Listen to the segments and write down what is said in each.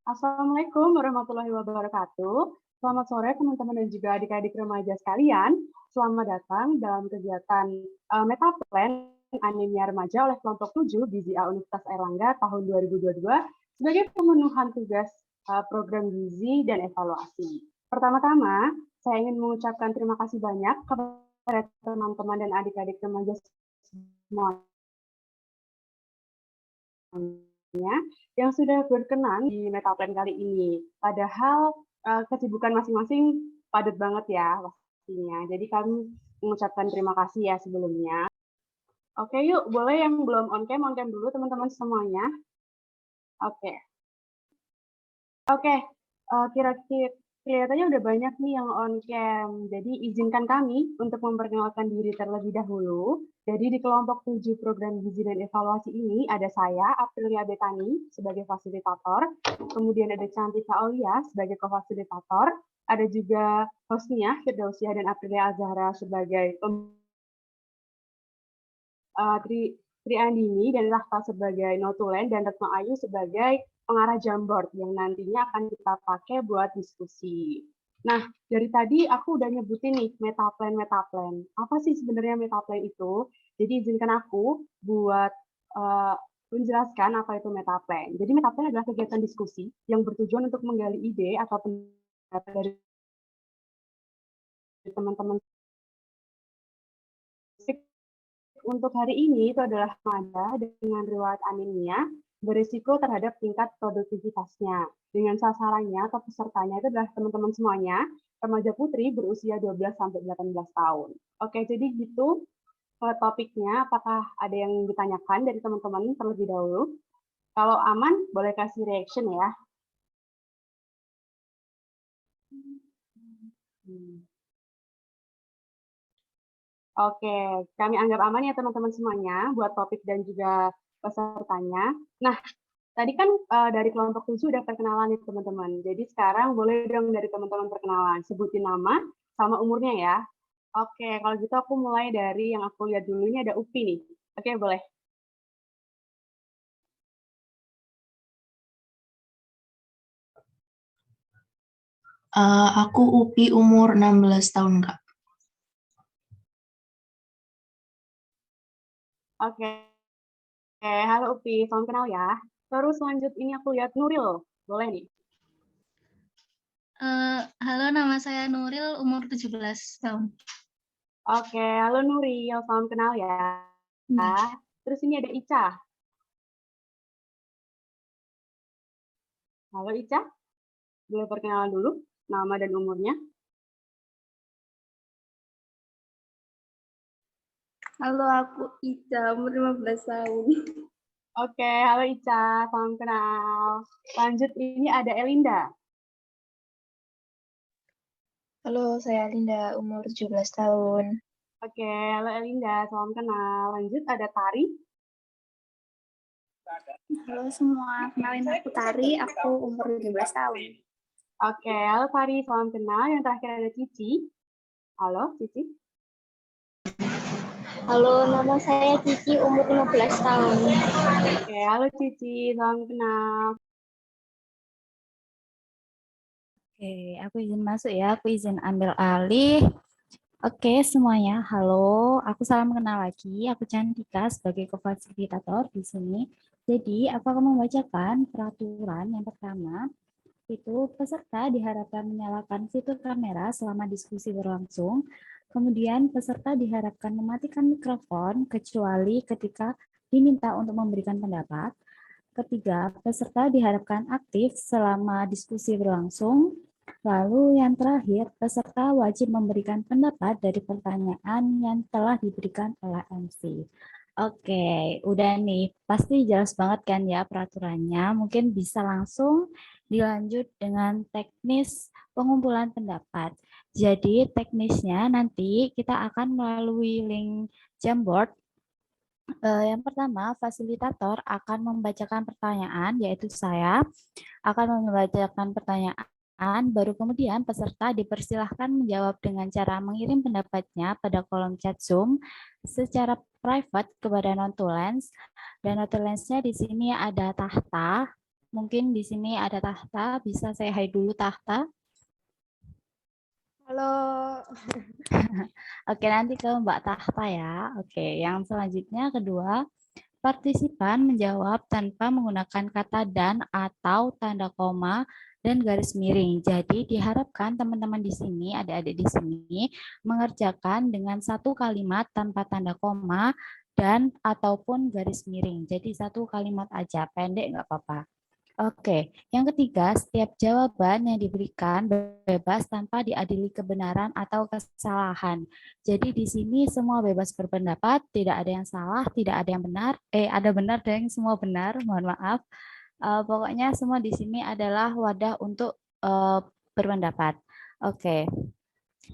Assalamualaikum warahmatullahi wabarakatuh. Selamat sore teman-teman dan juga adik-adik remaja sekalian. Selamat datang dalam kegiatan Metaplan Anemia Remaja oleh kelompok 7 Gizi A Universitas Airlangga tahun 2022 sebagai pemenuhan tugas program gizi dan evaluasi. Pertama-tama, saya ingin mengucapkan terima kasih banyak kepada teman-teman dan adik-adik remaja semua yang sudah berkenan di Metaplan kali ini. Padahal kesibukan masing-masing padat banget ya pastinya. Jadi kami mengucapkan terima kasih ya sebelumnya. Oke yuk, boleh yang belum on cam dulu teman-teman semuanya. Oke. Oke, kira-kira kelihatannya udah banyak nih yang on cam. Jadi izinkan kami untuk memperkenalkan diri terlebih dahulu. Jadi di kelompok 7 program gizi dan evaluasi ini ada saya, Aprilia Betani, sebagai fasilitator. Kemudian ada Cantika Aulia sebagai co-fasilitator. Ada juga hostnya, Firdausiah dan Aprilia Azhara sebagai Tri Andini dan Rahta sebagai notulen dan Retno Ayu sebagai pengarah Jamboard yang nantinya akan kita pakai buat diskusi. Nah, dari tadi aku udah nyebutin nih Metaplan. Apa sih sebenarnya Metaplan itu? Jadi izinkan aku buat menjelaskan apa itu Metaplan. Jadi Metaplan adalah kegiatan diskusi yang bertujuan untuk menggali ide atau pendapat dari teman-teman. Untuk hari ini itu adalah remaja dengan riwayat anemia berisiko terhadap tingkat produktivitasnya. Dengan sasarannya atau pesertanya itu adalah teman-teman semuanya, remaja putri berusia 12-18 tahun. Oke, jadi gitu topiknya. Apakah ada yang ditanyakan dari teman-teman terlebih dahulu? Kalau aman, boleh kasih reaction ya. Oke, kami anggap aman ya teman-teman semuanya buat topik dan juga pesertanya. Nah, tadi kan dari kelompok 7 udah perkenalan nih teman-teman. Jadi sekarang boleh dong dari teman-teman perkenalan. Sebutin nama sama umurnya ya. Oke, kalau gitu aku mulai dari yang aku lihat dulu. Ini ada Upi nih. Oke, boleh. Aku Upi, umur 16 tahun, Kak. Oke, halo Upi, salam kenal ya. Terus lanjut ini aku lihat Nuril. Boleh nih. Halo, nama saya Nuril, umur 17 tahun. Oke, halo Nuril, salam kenal ya. Terus ini ada Ica. Halo Ica, boleh perkenalan dulu nama dan umurnya? Halo, aku Ica, umur 15 tahun. Oke, halo Ica, salam kenal. Lanjut, ini ada Elinda. Halo, saya Linda, umur 17 tahun. Oke, halo Elinda, salam kenal. Lanjut, ada Tari. Halo semua, kenalin aku Tari, aku umur 17 tahun. Oke, halo Tari, salam kenal. Yang terakhir ada Cici. Halo, Cici. Halo, nama saya Cici, umur 15 tahun. Oke, halo Cici, salam kenal. Oke, aku izin masuk ya, aku izin ambil alih. Oke, semuanya, halo, aku salam kenal lagi. Aku Cantika sebagai co-fasilitator di sini. Jadi, aku akan membacakan peraturan yang pertama, itu peserta diharapkan menyalakan fitur kamera selama diskusi berlangsung. Kemudian, peserta diharapkan mematikan mikrofon kecuali ketika diminta untuk memberikan pendapat. Ketiga, peserta diharapkan aktif selama diskusi berlangsung. Lalu yang terakhir, peserta wajib memberikan pendapat dari pertanyaan yang telah diberikan oleh MC. Oke, udah nih, pasti jelas banget kan ya peraturannya. Mungkin bisa langsung dilanjut dengan teknis pengumpulan pendapat. Jadi teknisnya nanti kita akan melalui link Jamboard. Yang pertama, fasilitator akan membacakan pertanyaan, yaitu saya akan membacakan pertanyaan, baru kemudian peserta dipersilahkan menjawab dengan cara mengirim pendapatnya pada kolom chat Zoom secara private kepada notulens, dan notulensnya di sini ada Tahta, Mungkin di sini ada Tahta, bisa saya hai dulu Tahta. Halo. Oke, nanti ke Mbak Tahta ya. Oke, yang selanjutnya kedua, partisipan menjawab tanpa menggunakan kata dan atau tanda koma dan garis miring. Jadi diharapkan teman-teman di sini, adik-adik di sini, mengerjakan dengan satu kalimat tanpa tanda koma dan ataupun garis miring. Jadi satu kalimat aja, pendek nggak apa-apa. Oke, yang ketiga, setiap jawaban yang diberikan bebas tanpa diadili kebenaran atau kesalahan. Jadi di sini semua bebas berpendapat, tidak ada yang salah, tidak ada yang benar, ada benar dan semua benar, mohon maaf. Pokoknya semua di sini adalah wadah untuk berpendapat. Oke.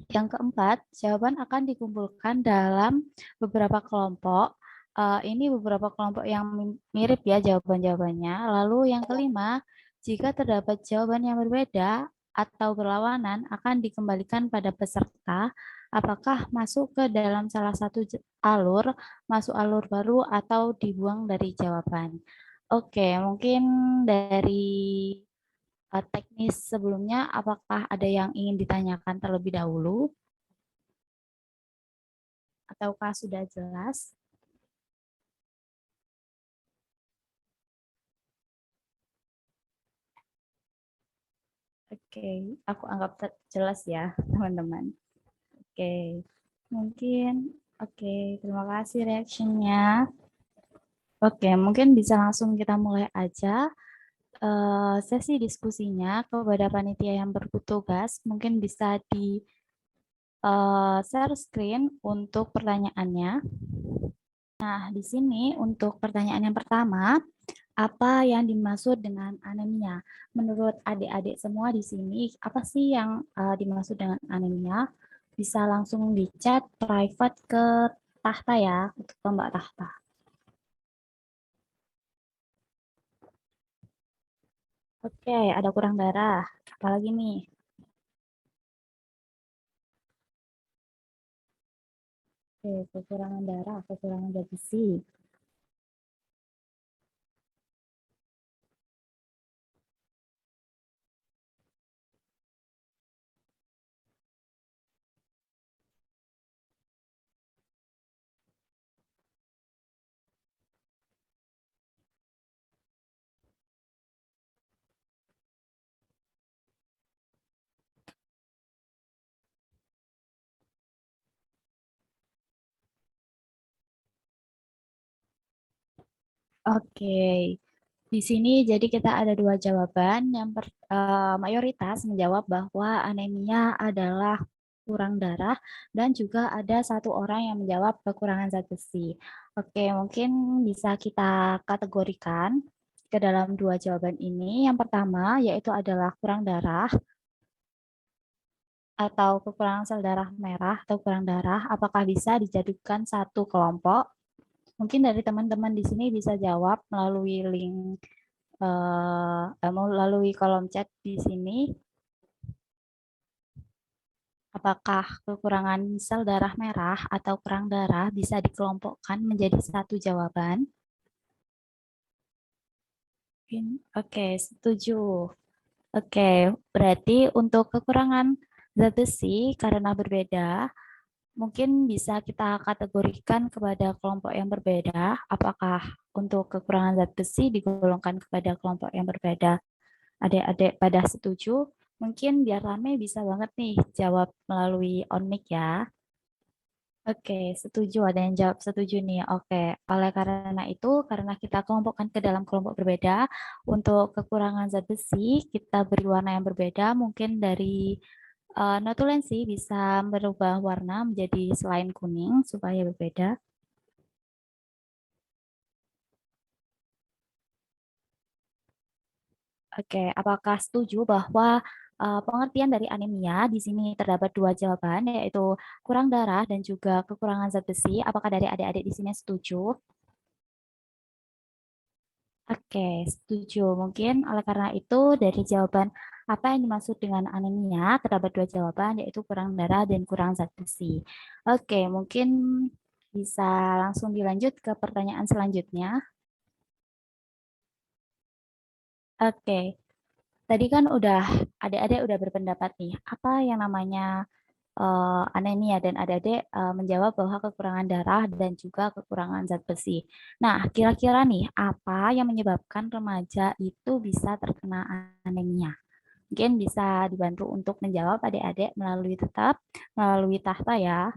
Yang keempat, jawaban akan dikumpulkan dalam beberapa kelompok. Ini beberapa kelompok yang mirip ya jawaban-jawabannya. Lalu yang kelima, jika terdapat jawaban yang berbeda atau berlawanan akan dikembalikan pada peserta apakah masuk ke dalam salah satu alur, masuk alur baru atau dibuang dari jawaban. Oke, mungkin dari teknis sebelumnya, apakah ada yang ingin ditanyakan terlebih dahulu? Ataukah sudah jelas? Oke, aku anggap jelas ya, teman-teman. Oke, mungkin, terima kasih reaksinya. Oke, mungkin bisa langsung kita mulai aja sesi diskusinya kepada panitia yang bertugas. Mungkin bisa di share screen untuk pertanyaannya. Nah, di sini untuk pertanyaan yang pertama, apa yang dimaksud dengan anemia? Menurut adik-adik semua di sini, apa sih yang dimaksud dengan anemia? Bisa langsung di chat private ke Tahta ya, untuk ke Mbak Tahta. Oke, ada kurang darah. Apalagi nih? Oke, kekurangan darah, kekurangan zat besi. Oke, di sini jadi kita ada dua jawaban. Yang mayoritas menjawab bahwa anemia adalah kurang darah dan juga ada satu orang yang menjawab kekurangan zat besi. Oke, mungkin bisa kita kategorikan ke dalam dua jawaban ini. Yang pertama yaitu adalah kurang darah atau kekurangan sel darah merah atau kurang darah. Apakah bisa dijadikan satu kelompok? Mungkin dari teman-teman di sini bisa jawab melalui link melalui kolom chat di sini. Apakah kekurangan sel darah merah atau kurang darah bisa dikelompokkan menjadi satu jawaban? Oke, setuju. Oke, berarti untuk kekurangan zat besi karena berbeda, mungkin bisa kita kategorikan kepada kelompok yang berbeda. Apakah untuk kekurangan zat besi digolongkan kepada kelompok yang berbeda? Adik-adik pada setuju? Mungkin biar rame bisa banget nih jawab melalui on mic ya. Oke, setuju. Ada yang jawab setuju nih. Oke, oleh karena itu, karena kita kelompokkan ke dalam kelompok berbeda, untuk kekurangan zat besi, kita beri warna yang berbeda. Mungkin dari notulensi bisa berubah warna menjadi selain kuning supaya berbeda. Oke, apakah setuju bahwa pengertian dari anemia di sini terdapat dua jawaban, yaitu kurang darah dan juga kekurangan zat besi? Apakah dari adik-adik di sini setuju? Oke, setuju. Mungkin oleh karena itu dari jawaban apa yang dimaksud dengan anemia terdapat dua jawaban, yaitu kurang darah dan kurang zat besi. Oke, mungkin bisa langsung dilanjut ke pertanyaan selanjutnya. Oke, tadi kan udah adik-adik udah berpendapat nih, apa yang namanya anemia dan adik-adik menjawab bahwa kekurangan darah dan juga kekurangan zat besi. Nah, kira-kira nih apa yang menyebabkan remaja itu bisa terkena anemia? Mungkin bisa dibantu untuk menjawab adik-adik melalui tahta ya.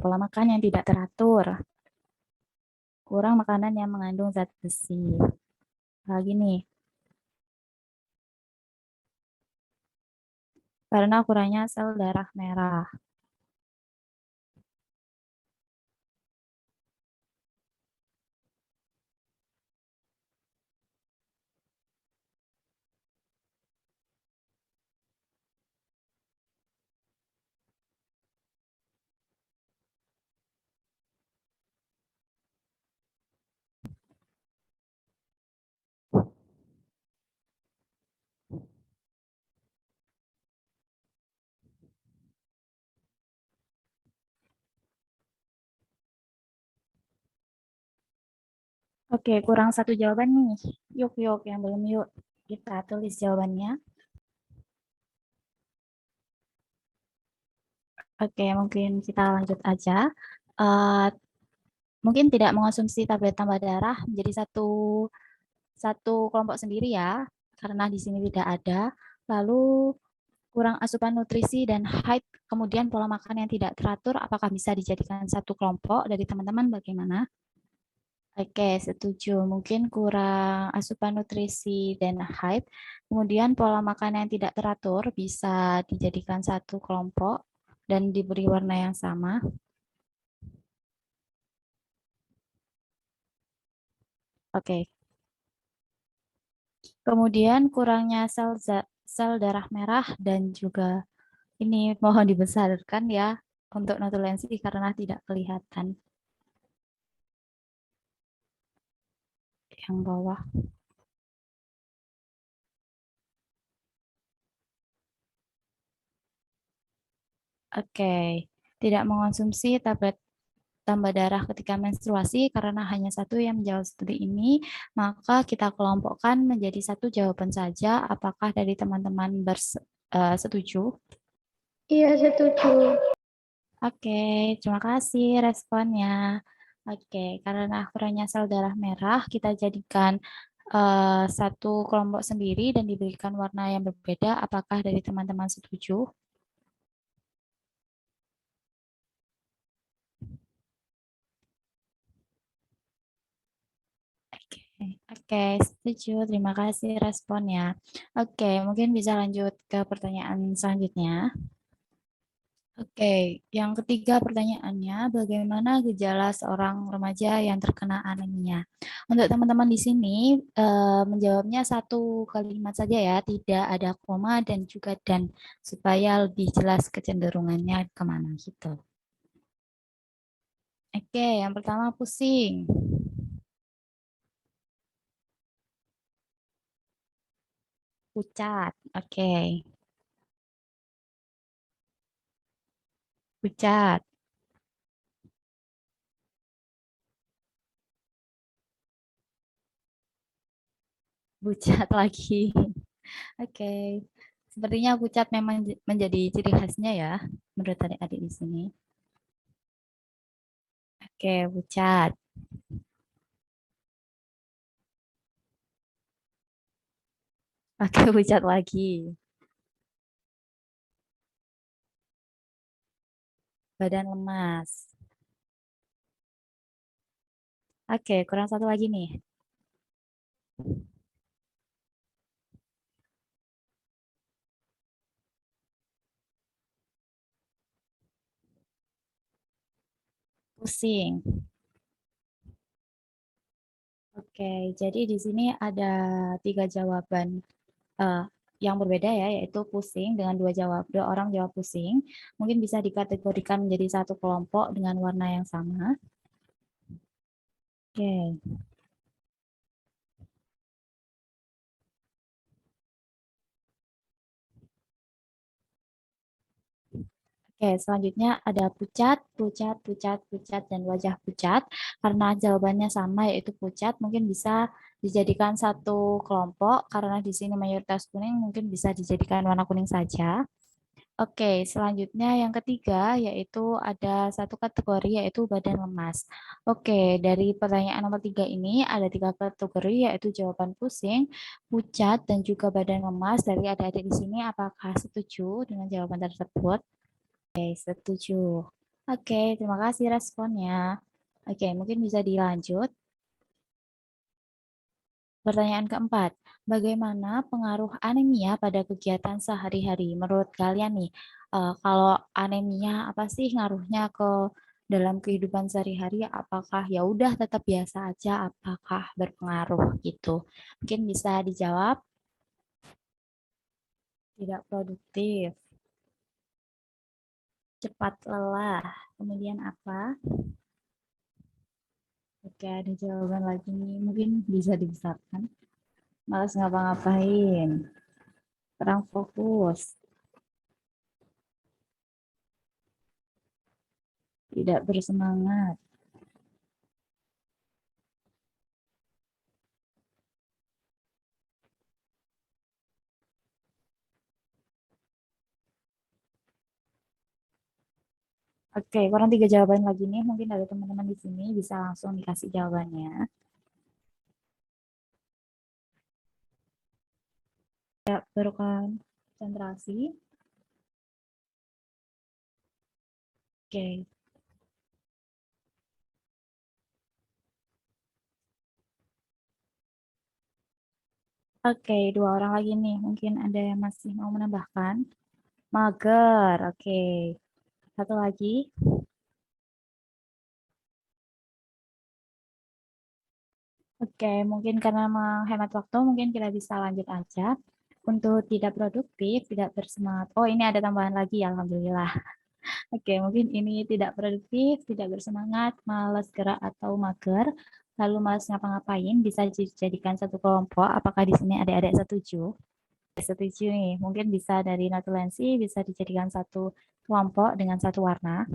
Pola makan yang tidak teratur, kurang makanan yang mengandung zat besi. Lagi nih, karena kurangnya sel darah merah. Oke, kurang satu jawaban nih. Yuk, yang belum yuk. Kita tulis jawabannya. Oke, mungkin kita lanjut aja. Eh, mungkin tidak mengonsumsi tablet tambah darah menjadi satu kelompok sendiri ya, karena di sini tidak ada. Lalu kurang asupan nutrisi dan haid, kemudian pola makan yang tidak teratur, apakah bisa dijadikan satu kelompok dari teman-teman bagaimana? Oke, setuju. Mungkin kurang asupan nutrisi dan haid, kemudian pola makan yang tidak teratur bisa dijadikan satu kelompok dan diberi warna yang sama. Oke. Kemudian kurangnya sel darah merah dan juga ini mohon dibesarkan ya untuk notulensi karena tidak kelihatan yang bawah. Oke, tidak mengonsumsi tablet tambah darah ketika menstruasi karena hanya satu yang menjawab seperti ini, maka kita kelompokkan menjadi satu jawaban saja. Apakah dari teman-teman setuju? Iya, setuju. Oke, terima kasih responnya. Oke, karena kurangnya sel darah merah, kita jadikan satu kelompok sendiri dan diberikan warna yang berbeda. Apakah dari teman-teman setuju? Oke, oke, setuju. Terima kasih responnya. Oke, mungkin bisa lanjut ke pertanyaan selanjutnya. Oke, yang ketiga pertanyaannya, bagaimana gejala seorang remaja yang terkena anemia? Untuk teman-teman di sini menjawabnya satu kalimat saja ya, tidak ada koma dan juga dan, supaya lebih jelas kecenderungannya kemana gitu. Oke, yang pertama pusing. Pucat, oke. Pucat, pucat lagi. Oke, sepertinya pucat memang menjadi ciri khasnya ya, menurut adik-adik di sini. Oke, pucat. Oke, pucat lagi. Badan lemas. Oke, kurang satu lagi nih. Pusing. Oke, jadi di sini ada 3 jawaban yang berbeda ya, yaitu pusing dengan dua orang jawab pusing. Mungkin bisa dikategorikan menjadi satu kelompok dengan warna yang sama. Oke. Oke, selanjutnya ada pucat, pucat, pucat, pucat, dan wajah pucat. Karena jawabannya sama yaitu pucat, mungkin bisa dijadikan satu kelompok. Karena di sini mayoritas kuning, mungkin bisa dijadikan warna kuning saja. Oke, selanjutnya yang ketiga yaitu ada satu kategori yaitu badan lemas. Oke, dari pertanyaan nomor 3 ini ada 3 kategori yaitu jawaban pusing, pucat, dan juga badan lemas. Dari adik-adik di sini apakah setuju dengan jawaban tersebut? Oke, setuju. Oke, terima kasih responnya. Oke, mungkin bisa dilanjut. Pertanyaan keempat, bagaimana pengaruh anemia pada kegiatan sehari-hari? Menurut kalian nih, kalau anemia apa sih ngaruhnya ke dalam kehidupan sehari-hari? Apakah ya udah tetap biasa aja? Apakah berpengaruh gitu? Mungkin bisa dijawab. Tidak produktif, cepat lelah, kemudian apa? Oke, ada jawaban lagi nih. Mungkin bisa dibesarkan. Malas ngapa-ngapain. Kurang fokus. Tidak bersemangat. Oke, kurang 3 jawaban lagi nih. Mungkin ada teman-teman di sini bisa langsung dikasih jawabannya. Ya, berkonsentrasi. Oke. Oke, 2 orang lagi nih. Mungkin ada yang masih mau menambahkan. Mager. Oke. Satu lagi. Oke, mungkin karena menghemat waktu, mungkin kita bisa lanjut aja. Untuk tidak produktif, tidak bersemangat. Oh, ini ada tambahan lagi, alhamdulillah. Oke, mungkin ini tidak produktif, tidak bersemangat, malas gerak atau mager, lalu malas ngapa-ngapain, bisa dijadikan satu kelompok. Apakah di sini adik-adik setuju? Setuju nih, mungkin bisa dari notulensi, bisa dijadikan satu kelompok dengan satu warna.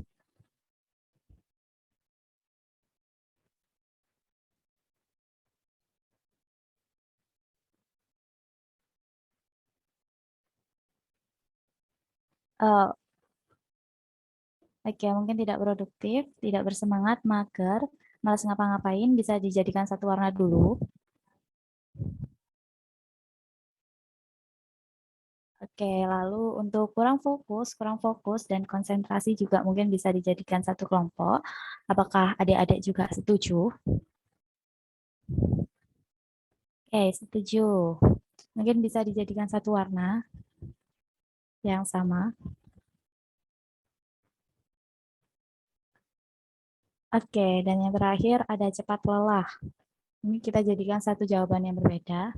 Eh, Oke, mungkin tidak produktif, tidak bersemangat, mager, malas ngapa-ngapain, bisa dijadikan satu warna dulu. Oke, lalu untuk kurang fokus dan konsentrasi juga mungkin bisa dijadikan satu kelompok. Apakah adik-adik juga setuju? Oke, setuju. Mungkin bisa dijadikan satu warna yang sama. Oke, dan yang terakhir ada cepat lelah. Ini kita jadikan satu jawaban yang berbeda.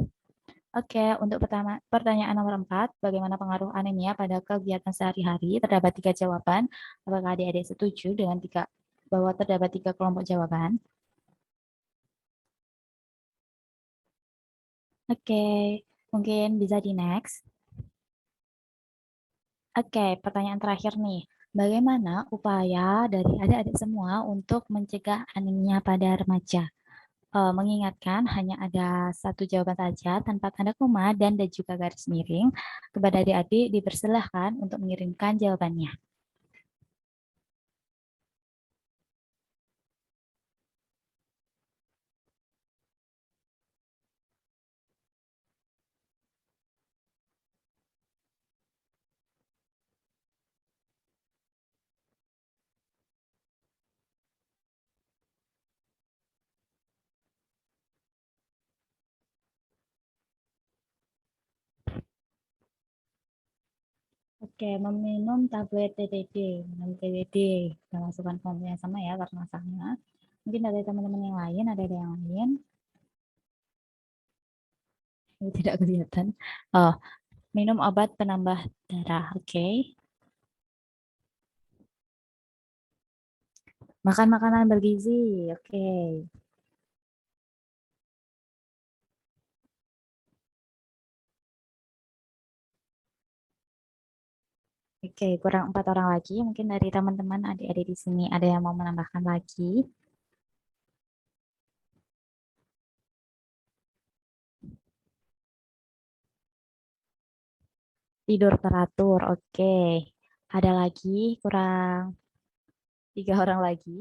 Oke, untuk pertanyaan nomor 4, bagaimana pengaruh anemia pada kegiatan sehari-hari? Terdapat 3 jawaban. Apakah adik-adik setuju dengan bahwa terdapat 3 kelompok jawaban? Oke, mungkin bisa di next. Oke, pertanyaan terakhir nih. Bagaimana upaya dari adik-adik semua untuk mencegah anemia pada remaja? Mengingatkan hanya ada satu jawaban saja tanpa tanda koma dan juga garis miring. Kepada adik-adik dipersilahkan untuk mengirimkan jawabannya. Oke, meminum tablet TDD, minum TDD, kita masukkan formula yang sama ya karena sama. Mungkin ada teman-teman yang lain, ada yang lain. Ini tidak kelihatan. Oh, minum obat penambah darah. Oke. Makan makanan bergizi. Oke. Oke, kurang 4 orang lagi. Mungkin dari teman-teman adik-adik di sini ada yang mau menambahkan lagi. Tidur teratur. Oke. Ada lagi, kurang 3 orang lagi.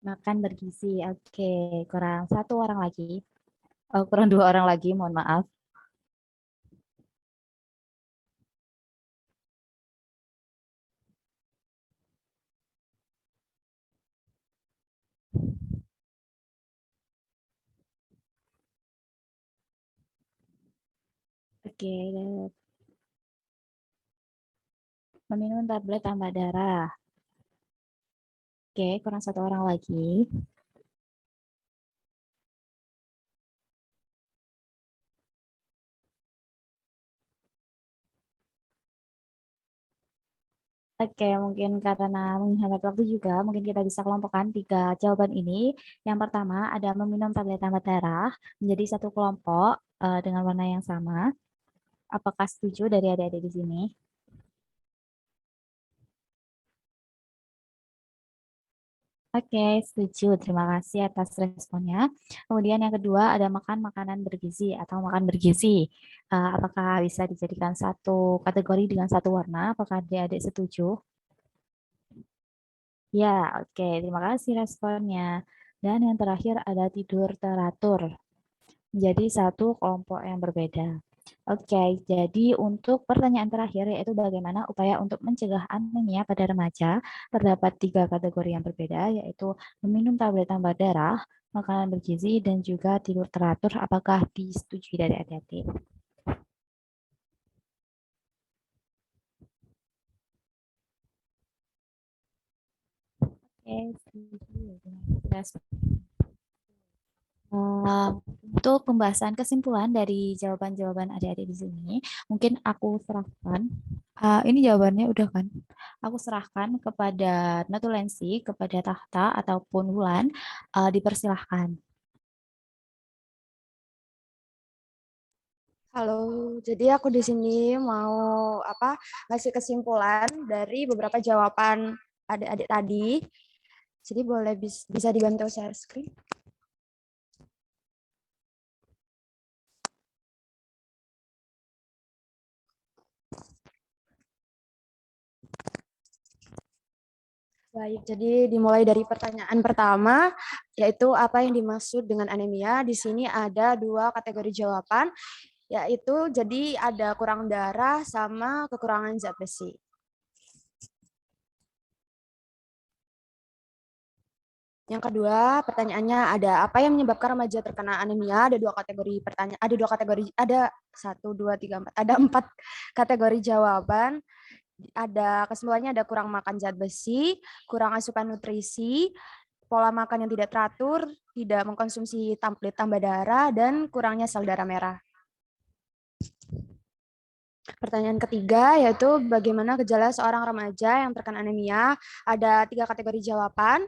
Makan bergizi. Oke, kurang 1 orang lagi. Oh, kurang 2 orang lagi, mohon maaf. Oke, meminum tablet tambah darah. Oke, kurang 1 orang lagi. Oke, mungkin karena menghemat waktu juga, mungkin kita bisa kelompokkan 3 jawaban ini. Yang pertama ada meminum tablet tambah darah menjadi satu kelompok dengan warna yang sama. Apakah setuju dari adik-adik di sini? Oke, setuju. Terima kasih atas responnya. Kemudian yang kedua ada makan makanan bergizi atau makan bergizi. Apakah bisa dijadikan satu kategori dengan satu warna? Apakah adik-adik setuju? Ya, oke. Terima kasih responnya. Dan yang terakhir ada tidur teratur. Menjadi satu kelompok yang berbeda. Oke, jadi untuk pertanyaan terakhir yaitu bagaimana upaya untuk mencegah anemia pada remaja, terdapat 3 kategori yang berbeda yaitu meminum tablet tambah darah, makanan bergizi, dan juga tidur teratur. Apakah disetujui dari adik-adik? Oke, setuju. Untuk pembahasan kesimpulan dari jawaban-jawaban adik-adik di sini, mungkin aku serahkan. Ini jawabannya udah kan? Aku serahkan kepada Natulensi, kepada Tahta ataupun Wulan. Dipersilahkan. Halo, jadi aku di sini mau ngasih kesimpulan dari beberapa jawaban adik-adik tadi. Jadi boleh bisa dibantu share screen. Baik, jadi dimulai dari pertanyaan pertama, yaitu apa yang dimaksud dengan anemia. Di sini ada 2 kategori jawaban, yaitu jadi ada kurang darah sama kekurangan zat besi. Yang kedua, pertanyaannya ada apa yang menyebabkan remaja terkena anemia? Ada 2 kategori pertanyaan, ada 2 kategori, ada 1, 2, 3, 4, ada 4 kategori jawaban. Ada kesimpulannya ada kurang makan zat besi, kurang asupan nutrisi, pola makan yang tidak teratur, tidak mengkonsumsi tablet tambah darah, dan kurangnya sel darah merah. Pertanyaan ketiga yaitu bagaimana gejala seorang remaja yang terkena anemia. Ada 3 kategori jawaban.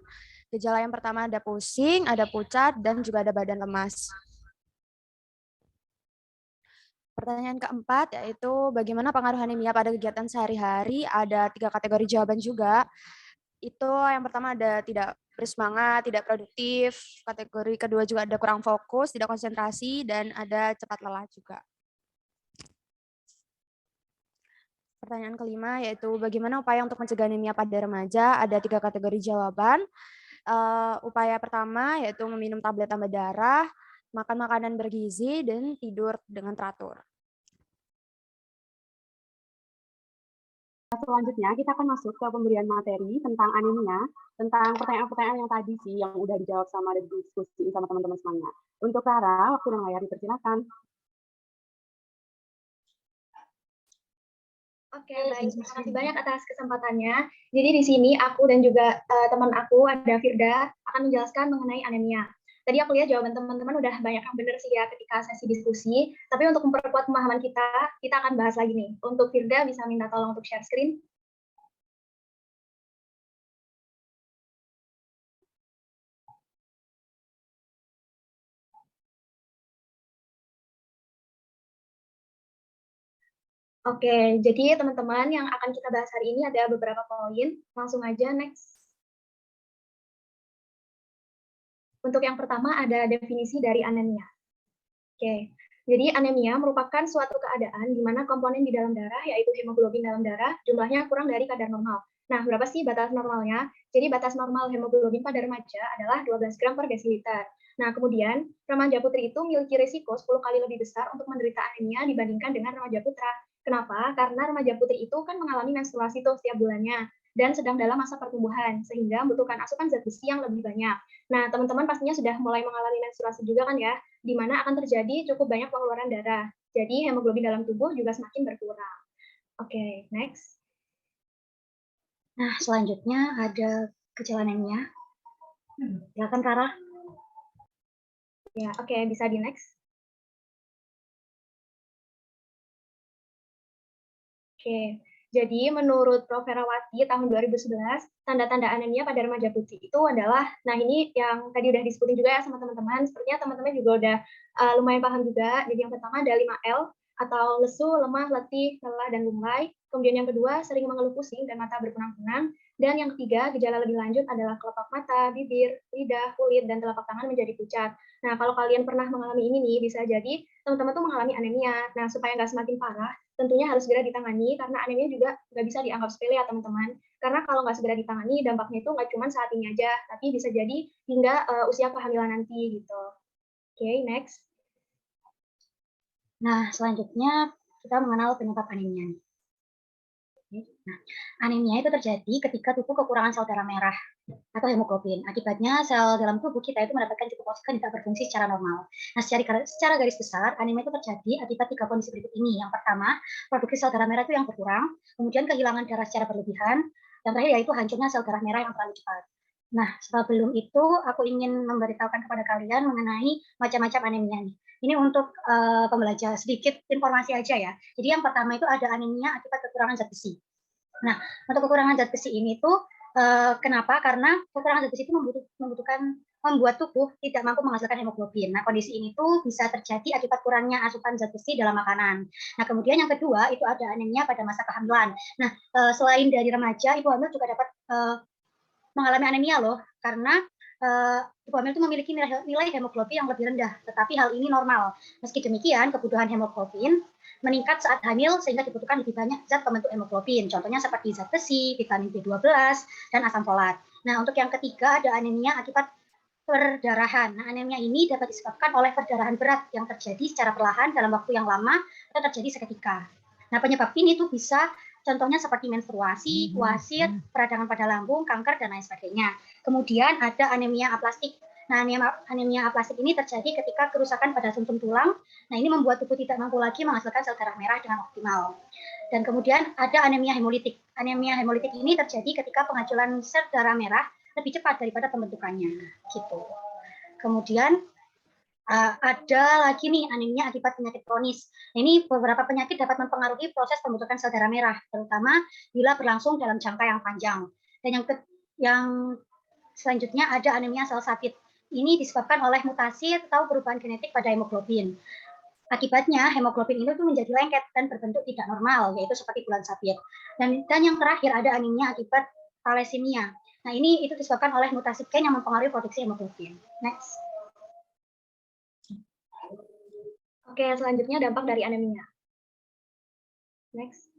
Gejala yang pertama ada pusing, ada pucat, dan juga ada badan lemas. Pertanyaan keempat yaitu bagaimana pengaruh anemia pada kegiatan sehari-hari. Ada 3 kategori jawaban juga. Itu yang pertama ada tidak bersemangat, tidak produktif. Kategori kedua juga ada kurang fokus, tidak konsentrasi, dan ada cepat lelah juga. Pertanyaan kelima yaitu bagaimana upaya untuk mencegah anemia pada remaja. Ada 3 kategori jawaban. Upaya pertama yaitu meminum tablet tambah darah, makan makanan bergizi, dan tidur dengan teratur. Selanjutnya kita akan masuk ke pemberian materi tentang anemia, tentang pertanyaan-pertanyaan yang tadi sih yang udah dijawab sama dan diskusi sama teman-teman semuanya. Untuk Clara, waktu dan layar dipersilakan. Oke, baik. Terima kasih banyak atas kesempatannya. Jadi di sini aku dan juga teman aku, ada Firda, akan menjelaskan mengenai anemia. Tadi aku lihat jawaban teman-teman udah banyak yang benar sih ya ketika sesi diskusi. Tapi untuk memperkuat pemahaman kita akan bahas lagi nih. Untuk Firda, bisa minta tolong untuk share screen. Oke, jadi teman-teman yang akan kita bahas hari ini ada beberapa poin. Langsung aja next. Untuk yang pertama ada definisi dari anemia. Oke, jadi anemia merupakan suatu keadaan di mana komponen di dalam darah, yaitu hemoglobin dalam darah, jumlahnya kurang dari kadar normal. Nah, berapa sih batas normalnya? Jadi batas normal hemoglobin pada remaja adalah 12 gram per desiliter. Nah, kemudian remaja putri itu memiliki risiko 10 kali lebih besar untuk menderita anemia dibandingkan dengan remaja putra. Kenapa? Karena remaja putri itu kan mengalami menstruasi tuh setiap bulannya dan sedang dalam masa pertumbuhan, sehingga membutuhkan asupan zat besi yang lebih banyak. Nah, teman-teman pastinya sudah mulai mengalami menstruasi juga kan ya, di mana akan terjadi cukup banyak pengeluaran darah. Jadi hemoglobin dalam tubuh juga semakin berkurang. Oke, next. Nah, selanjutnya ada gejala anemia. Silakan Kara. Ya, oke, bisa di next. Oke, jadi menurut Prof. Ferawati tahun 2011, tanda-tanda anemia pada remaja putri itu adalah, nah ini yang tadi udah disebutin juga ya sama teman-teman, sepertinya teman-teman juga udah lumayan paham juga. Jadi yang pertama ada 5L, atau lesu, lemah, letih, lelah, dan lumai. Kemudian yang kedua, sering mengeluh pusing dan mata berkunang-kunang. Dan yang ketiga, gejala lebih lanjut adalah kelopak mata, bibir, lidah, kulit, dan telapak tangan menjadi pucat. Nah, kalau kalian pernah mengalami ini nih, bisa jadi teman-teman tuh mengalami anemia. Nah, supaya nggak semakin parah, tentunya harus segera ditangani, karena anemia juga nggak bisa dianggap sepele ya teman-teman. Karena kalau nggak segera ditangani, dampaknya itu nggak cuma saat ini aja, tapi bisa jadi hingga usia kehamilan nanti gitu. Oke, next. Nah, selanjutnya kita mengenal penyebab anemia. Nah, anemia itu terjadi ketika tubuh kekurangan sel darah merah atau hemoglobin. Akibatnya sel dalam tubuh kita itu mendapatkan cukup oksigen tidak berfungsi secara normal. Nah, secara garis besar, anemia itu terjadi akibat 3 kondisi berikut ini. Yang pertama, produksi sel darah merah itu yang berkurang, kemudian kehilangan darah secara berlebihan, yang terakhir yaitu hancurnya sel darah merah yang terlalu cepat. Nah, sebelum itu aku ingin memberitahukan kepada kalian mengenai macam-macam anemia nih. Ini untuk pembelajaran sedikit informasi aja ya. Jadi yang pertama itu ada anemia akibat kekurangan zat besi. Nah, untuk kekurangan zat besi ini tuh kenapa? Karena kekurangan zat besi itu membuat tubuh tidak mampu menghasilkan hemoglobin. Nah, kondisi ini tuh bisa terjadi akibat kurangnya asupan zat besi dalam makanan. Nah, kemudian yang kedua itu ada anemia pada masa kehamilan. Nah, selain dari remaja, ibu hamil juga dapat mengalami anemia loh, karena ibu hamil itu memiliki nilai hemoglobin yang lebih rendah, tetapi hal ini normal. Meski demikian, kebutuhan hemoglobin meningkat saat hamil sehingga dibutuhkan lebih banyak zat pembentuk hemoglobin, contohnya seperti zat besi, vitamin B12, dan asam folat. Nah, untuk yang ketiga ada anemia akibat perdarahan. Nah, anemia ini dapat disebabkan oleh perdarahan berat yang terjadi secara perlahan dalam waktu yang lama atau terjadi seketika. Nah, penyebab ini tuh bisa contohnya seperti menstruasi, wasit, peradangan pada lambung, kanker, dan lain sebagainya. Kemudian ada anemia aplastik. Nah, anemia aplastik ini terjadi ketika kerusakan pada sumsum tulang. Nah, ini membuat tubuh tidak mampu lagi menghasilkan sel darah merah dengan optimal. Dan kemudian ada anemia hemolitik. Anemia hemolitik ini terjadi ketika penghacuran sel darah merah lebih cepat daripada pembentukannya. Gitu. Kemudian ada lagi nih anemia akibat penyakit kronis. Ini beberapa penyakit dapat mempengaruhi proses pembentukan sel darah merah, terutama bila berlangsung dalam jangka yang panjang. Dan yang selanjutnya ada anemia sel sakit. Ini disebabkan oleh mutasi atau perubahan genetik pada hemoglobin. Akibatnya hemoglobin itu menjadi lengket dan berbentuk tidak normal, yaitu seperti bulan sabit. Dan yang terakhir ada anemia akibat thalassemia. Nah, ini itu disebabkan oleh mutasi gen yang mempengaruhi produksi hemoglobin. Next. Oke, selanjutnya dampak dari anemia. Next.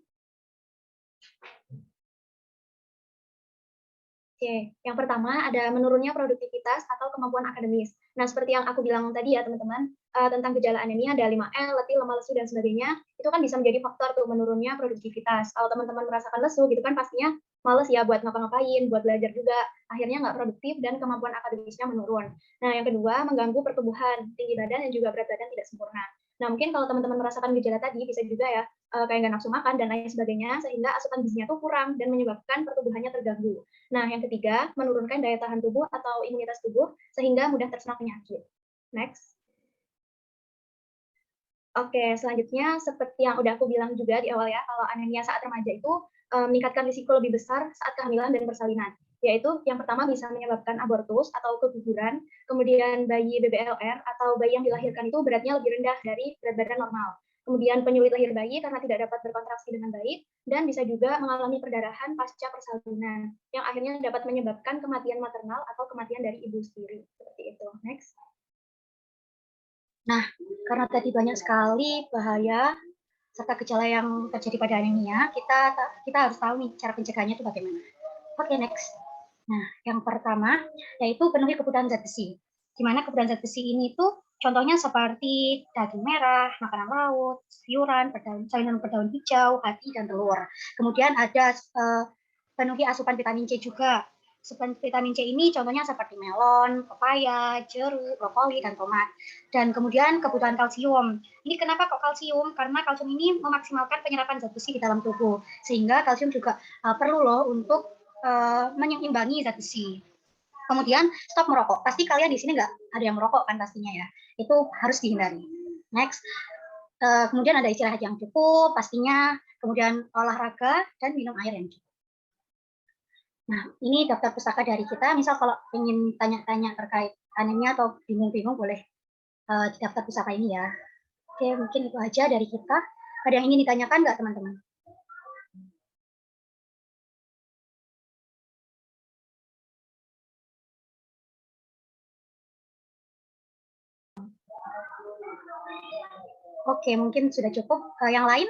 Oke, yang pertama ada menurunnya produktivitas atau kemampuan akademis. Nah, seperti yang aku bilang tadi ya teman-teman, tentang gejala anemia ada 5L, letih, lemah lesu, dan sebagainya, itu kan bisa menjadi faktor tuh menurunnya produktivitas. Kalau teman-teman merasakan lesu gitu kan pastinya males ya buat ngapa-ngapain, buat belajar juga, akhirnya nggak produktif dan kemampuan akademisnya menurun. Nah, yang kedua mengganggu pertumbuhan, tinggi badan dan juga berat badan tidak sempurna. Nah, mungkin kalau teman-teman merasakan gejala tadi, bisa juga ya kayak nggak nafsu makan dan lain sebagainya, sehingga asupan gizinya tuh kurang dan menyebabkan pertumbuhannya terganggu. Nah, yang ketiga, menurunkan daya tahan tubuh atau imunitas tubuh, sehingga mudah terserang penyakit. Next. Oke, selanjutnya seperti yang udah aku bilang juga di awal ya, kalau anemia saat remaja itu meningkatkan risiko lebih besar saat kehamilan dan persalinan. Yaitu yang pertama bisa menyebabkan abortus atau keguguran, kemudian bayi BBLR atau bayi yang dilahirkan itu beratnya lebih rendah dari berat badan normal. Kemudian penyulit lahir bayi karena tidak dapat berkontraksi dengan baik, dan bisa juga mengalami perdarahan pasca persalinan, yang akhirnya dapat menyebabkan kematian maternal atau kematian dari ibu sendiri. Seperti itu. Next. Nah, karena tadi banyak sekali bahaya serta gejala yang terjadi pada anemia, kita harus tahu nih cara pencegahannya itu bagaimana. Oke, next. Nah, yang pertama yaitu penuhi kebutuhan zat besi. Di mana kebutuhan zat besi ini tuh contohnya seperti daging merah, makanan laut, sayuran, sayuran berdaun hijau, hati, dan telur. Kemudian ada penuhi asupan vitamin C juga. Asupan vitamin C ini contohnya seperti melon, pepaya, jeruk, brokoli, dan tomat. Dan kemudian kebutuhan kalsium. Ini kenapa kok kalsium? Karena kalsium ini memaksimalkan penyerapan zat besi di dalam tubuh. Sehingga kalsium juga perlu loh untuk menyeimbangi zat besi. Kemudian stop merokok. Pasti kalian di sini nggak ada yang merokok kan pastinya ya. Itu harus dihindari. Next. Kemudian ada istirahat yang cukup pastinya. Kemudian olahraga dan minum air yang cukup. Nah, ini daftar pustaka dari kita. Misal kalau ingin tanya-tanya terkait anemia atau bingung-bingung boleh di daftar pustaka ini ya. Oke, mungkin itu aja dari kita. Ada yang ingin ditanyakan nggak teman-teman? Oke, mungkin sudah cukup. Yang lain?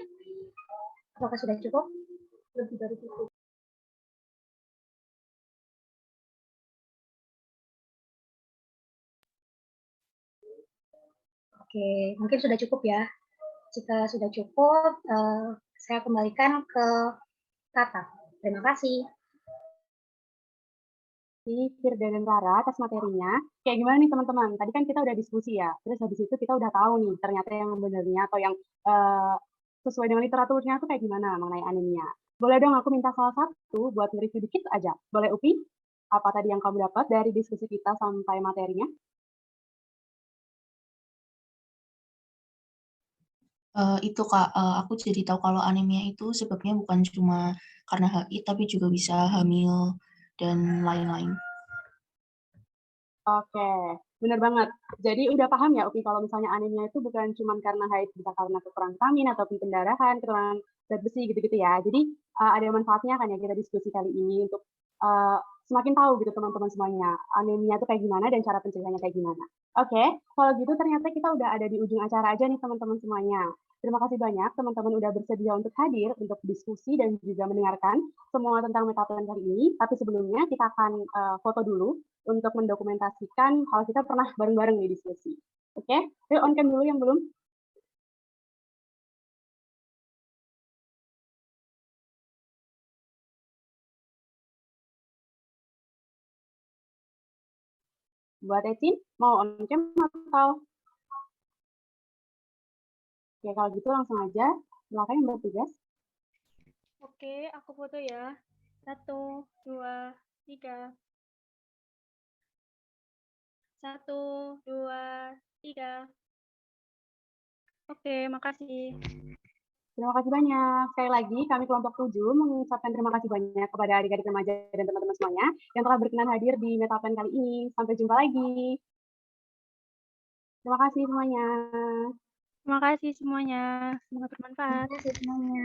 Apakah sudah cukup? Lebih dari cukup. Oke, mungkin sudah cukup ya. Jika sudah cukup, saya kembalikan ke Tata. Terima kasih. Firda dan Rara atas materinya. Kayak gimana nih teman-teman? Tadi kan kita udah diskusi ya. Terus habis itu kita udah tahu nih ternyata yang benarnya atau yang sesuai dengan literaturnya itu kayak gimana mengenai anemia. Boleh dong aku minta salah satu buat nge-review dikit aja. Boleh Upi? Apa tadi yang kamu dapat dari diskusi kita sampai materinya? Itu Kak, aku jadi tahu kalau anemia itu sebabnya bukan cuma karena HI, tapi juga bisa hamil dan lain-lain. Oke, benar banget. Jadi udah paham ya Upi kalau misalnya anemia itu bukan cuma karena haid, bisa karena kekurangan vitamin ataupun pendarahan, kekurangan zat besi gitu-gitu ya. Jadi ada manfaatnya kan ya kita diskusi kali ini untuk semakin tahu gitu teman-teman semuanya anemia itu kayak gimana dan cara pencegahannya kayak gimana. Oke, kalau gitu ternyata kita udah ada di ujung acara aja nih teman-teman semuanya. Terima kasih banyak teman-teman udah bersedia untuk hadir untuk diskusi dan juga mendengarkan semua tentang metaplan kali ini. Tapi sebelumnya kita akan foto dulu untuk mendokumentasikan kalau kita pernah bareng-bareng nih diskusi. Oke, yuk on cam dulu yang belum. Buat Ecin, mau on cam atau? Oke, kalau gitu langsung aja. Silakan yang bertugas. Oke, aku foto ya. 1, 2, 3. 1, 2, 3. Oke, makasih. Terima kasih banyak. Sekali lagi, kami kelompok 7 mengucapkan terima kasih banyak kepada adik-adik remaja dan teman-teman semuanya yang telah berkenan hadir di Metaplan kali ini. Sampai jumpa lagi. Terima kasih semuanya. Terima kasih semuanya. Semoga bermanfaat. Terima kasih semuanya.